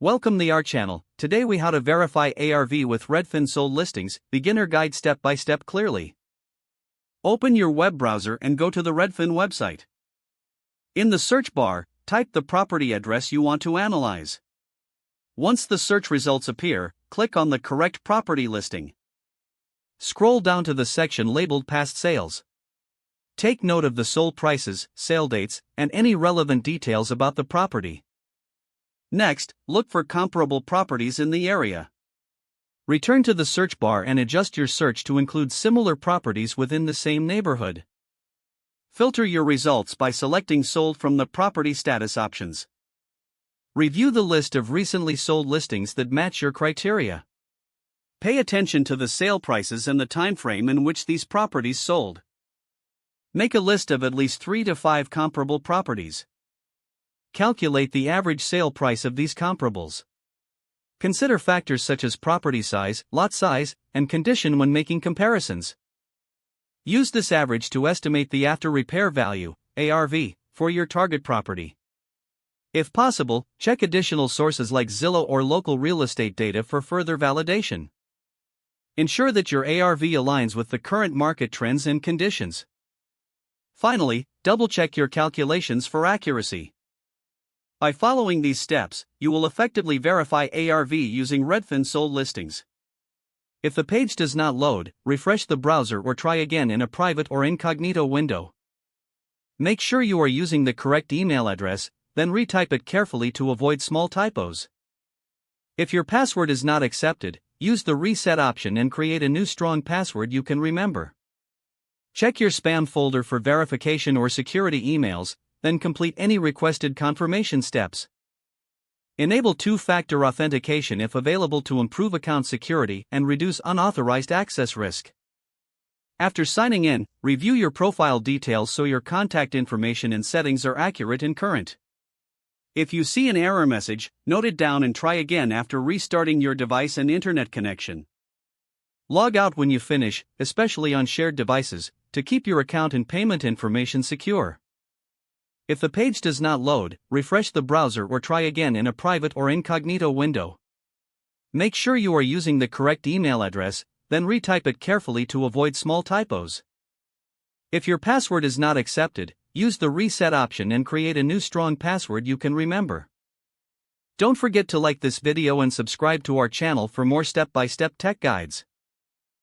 Welcome to our channel. Today we how to verify ARV with Redfin sold listings, beginner guide step by step clearly. Open your web browser and go to the Redfin website. In the search bar, type the property address you want to analyze. Once the search results appear, click on the correct property listing. Scroll down to the section labeled past sales. Take note of the sold prices, sale dates, and any relevant details about the property. Next, look for comparable properties in the area. Return to the search bar and adjust your search to include similar properties within the same neighborhood. Filter your results by selecting Sold from the Property Status options. Review the list of recently sold listings that match your criteria. Pay attention to the sale prices and the time frame in which these properties sold. Make a list of at least 3 to 5 comparable properties. Calculate the average sale price of these comparables. Consider factors such as property size, lot size, and condition when making comparisons. Use this average to estimate the after repair value, ARV, for your target property. If possible, check additional sources like Zillow or local real estate data for further validation. Ensure that your ARV aligns with the current market trends and conditions. Finally, double-check your calculations for accuracy. By following these steps, you will effectively verify ARV using Redfin sold listings. If the page does not load, refresh the browser or try again in a private or incognito window. Make sure you are using the correct email address, then retype it carefully to avoid small typos. If your password is not accepted, use the reset option and create a new strong password you can remember. Check your spam folder for verification or security emails, then complete any requested confirmation steps. Enable two-factor authentication if available to improve account security and reduce unauthorized access risk. After signing in, review your profile details so your contact information and settings are accurate and current. If you see an error message, note it down and try again after restarting your device and internet connection. Log out when you finish, especially on shared devices, to keep your account and payment information secure. If the page does not load, refresh the browser or try again in a private or incognito window. Make sure you are using the correct email address, then retype it carefully to avoid small typos. If your password is not accepted, use the reset option and create a new strong password you can remember. Don't forget to like this video and subscribe to our channel for more step-by-step tech guides.